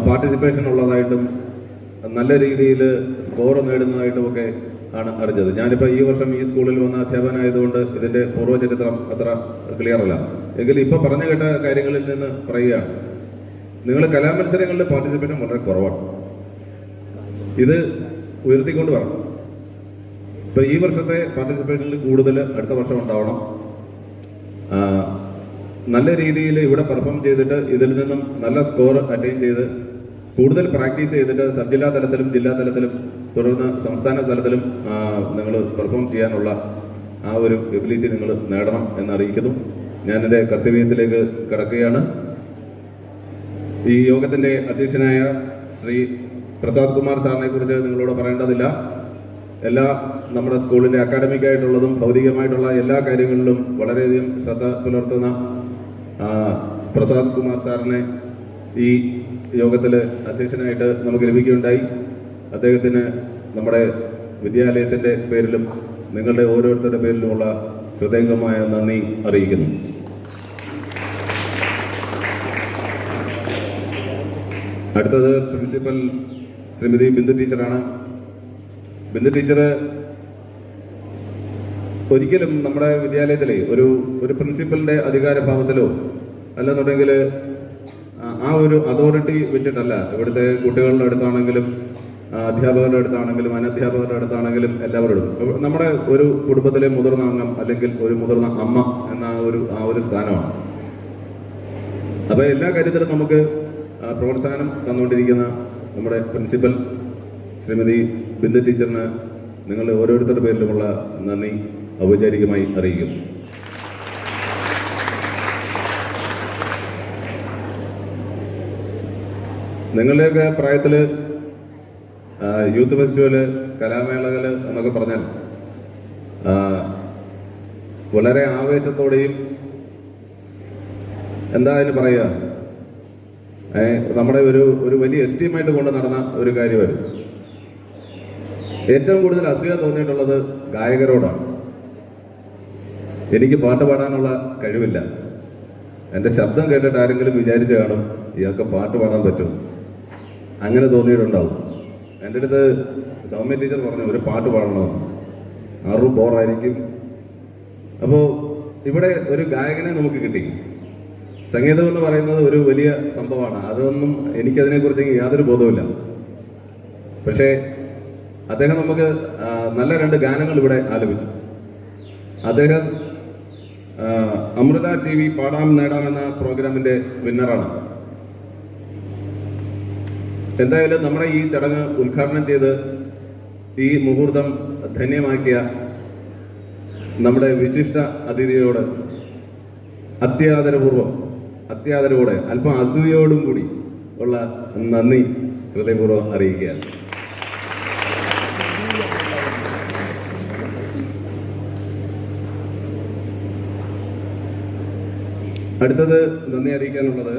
പാർട്ടിസിപ്പേഷൻ ഉള്ളതായിട്ടും നല്ല രീതിയിൽ സ്കോർ നേടുന്നതായിട്ടുമൊക്കെ ആണ് അറിഞ്ഞത്. ഞാനിപ്പോൾ ഈ വർഷം ഈ സ്കൂളിൽ വന്ന അധ്യാപകനായതുകൊണ്ട് ഇതിൻ്റെ പൂർവ്വചരിത്രം അത്ര ക്ലിയർ അല്ല. എങ്കിലും ഇപ്പോൾ പറഞ്ഞു കേട്ട കാര്യങ്ങളിൽ നിന്ന് പറയുകയാണ്, നിങ്ങൾ കലാമത്സരങ്ങളിൽ പാർട്ടിസിപ്പേഷൻ വളരെ കുറവാണ്. ഇത് ഉയർത്തിക്കൊണ്ട് വരണം. ഇപ്പോൾ ഈ വർഷത്തെ പാർട്ടിസിപ്പേഷനിൽ കൂടുതൽ അടുത്ത വർഷം ഉണ്ടാവണം. നല്ല രീതിയിൽ ഇവിടെ പെർഫോം ചെയ്തിട്ട് ഇതിൽ നിന്നും നല്ല സ്കോർ അറ്റൈൻ ചെയ്ത് കൂടുതൽ പ്രാക്ടീസ് ചെയ്തിട്ട് സബ് ജില്ലാ തലത്തിലും ജില്ലാ തലത്തിലും തുടർന്ന് സംസ്ഥാന തലത്തിലും നിങ്ങൾ പെർഫോം ചെയ്യാനുള്ള ആ ഒരു എബിലിറ്റി നിങ്ങൾ നേടണം എന്നറിയിക്കുന്നു. ഞാൻ എൻ്റെ കർത്തവ്യത്തിലേക്ക് കടക്കുകയാണ്. ഈ യോഗത്തിൻ്റെ അധ്യക്ഷനായ ശ്രീ പ്രസാദ് കുമാർ സാറിനെ കുറിച്ച് നിങ്ങളോട് പറയേണ്ടതില്ല. എല്ലാ നമ്മുടെ സ്കൂളിൻ്റെ അക്കാഡമിക് ആയിട്ടുള്ളതും ഭൗതികമായിട്ടുള്ള എല്ലാ കാര്യങ്ങളിലും വളരെയധികം ശ്രദ്ധ പുലർത്തുന്ന പ്രസാദ് കുമാർ സാറിനെ ഈ യോഗത്തിൽ അധ്യക്ഷനായിട്ട് നമുക്ക് ലഭിക്കുകയുണ്ടായി. അദ്ദേഹത്തിന് നമ്മുടെ വിദ്യാലയത്തിൻ്റെ പേരിലും നിങ്ങളുടെ ഓരോരുത്തരുടെ പേരിലുമുള്ള ഹൃദയംഗമായ നന്ദി അറിയിക്കുന്നു. അടുത്തത് പ്രിൻസിപ്പൽ ശ്രീമതി ബിന്ദു ടീച്ചറാണ്. ബിന്ദു ടീച്ചർ ഒരിക്കലും നമ്മുടെ വിദ്യാലയത്തിലെ ഒരു പ്രിൻസിപ്പലിൻ്റെ അധികാരഭാവത്തിലോ അല്ലെന്നുണ്ടെങ്കിൽ ആ ഒരു അതോറിറ്റി വെച്ചിട്ടല്ല ഇവിടുത്തെ കുട്ടികളുടെ അടുത്താണെങ്കിലും അധ്യാപകരുടെ അടുത്താണെങ്കിലും അനധ്യാപകരുടെ അടുത്താണെങ്കിലും എല്ലാവരോടും നമ്മുടെ ഒരു കുടുംബത്തിലെ മുതിർന്ന അംഗം അല്ലെങ്കിൽ ഒരു മുതിർന്ന അമ്മ എന്ന ആ ഒരു സ്ഥാനമാണ്. അപ്പോൾ എല്ലാ കാര്യത്തിലും നമുക്ക് പ്രോത്സാഹനം തന്നുകൊണ്ടിരിക്കുന്ന നമ്മുടെ പ്രിൻസിപ്പൽ ശ്രീമതി ബിന്ദു ടീച്ചറിന് നിങ്ങളുടെ ഓരോരുത്തരുടെ പേരിലുമുള്ള നന്ദി ഔപചാരികമായി അറിയിക്കുന്നു. നിങ്ങളുടെയൊക്കെ പ്രായത്തിൽ യൂത്ത് ഫെസ്റ്റിവല്, കലാമേളകൾ എന്നൊക്കെ പറഞ്ഞാൽ വളരെ ആവേശത്തോടെയും എന്താ അതിന് പറയുക, നമ്മുടെ ഒരു വലിയ എസ്റ്റീമായിട്ട് കൊണ്ട് നടന്ന ഒരു കാര്യമായിരുന്നു. ഏറ്റവും കൂടുതൽ അസൂയ തോന്നിയിട്ടുള്ളത് ഗായകരോടാണ്. എനിക്ക് പാട്ട് പാടാനുള്ള കഴിവില്ല. എൻ്റെ ശബ്ദം കേട്ടിട്ട് ആരെങ്കിലും വിചാരിച്ചു കാണും ഇയാൾക്ക് പാട്ട് പാടാൻ പറ്റും, അങ്ങനെ തോന്നിയിട്ടുണ്ടാവും. എൻ്റെ അടുത്ത് സൗമ്യ ടീച്ചർ പറഞ്ഞു ഒരു പാട്ട് പാടണമെന്ന്. ആറു ബോറായിരിക്കും. അപ്പോൾ ഇവിടെ ഒരു ഗായകനെ നമുക്ക് കിട്ടി. സംഗീതം എന്ന് പറയുന്നത് ഒരു വലിയ സംഭവമാണ്. അതൊന്നും എനിക്കതിനെക്കുറിച്ച് യാതൊരു ബോധവുമില്ല. പക്ഷേ അദ്ദേഹം നമുക്ക് നല്ല 2 ഗാനങ്ങൾ ഇവിടെ ആലപിച്ചു. അദ്ദേഹം അമൃത TV പാടാം നേടാം എന്ന പ്രോഗ്രാമിന്റെ വിന്നറാണ്. എന്തായാലും നമ്മുടെ ഈ ചടങ്ങ് ഉദ്ഘാടനം ചെയ്ത് ഈ മുഹൂർത്തം ധന്യമാക്കിയ നമ്മുടെ വിശിഷ്ട അതിഥിയോട് അത്യാദരവോടെ അല്പം അസൂയയോടും കൂടി ഉള്ള നന്ദി ഹൃദയപൂർവ്വം അറിയിക്കുകയാണ്. അടുത്തത് നന്ദി അറിയിക്കാനുള്ളത്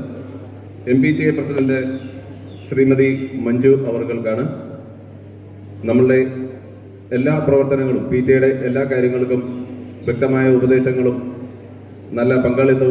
MBTA പ്രസിഡന്റ് ശ്രീമതി മഞ്ജു അവർകൾക്കാണ്. നമ്മളുടെ എല്ലാ പ്രവർത്തനങ്ങളും PTA യുടെ എല്ലാ കാര്യങ്ങൾക്കും വ്യക്തമായ ഉപദേശങ്ങളും നല്ല പങ്കാളിത്തവും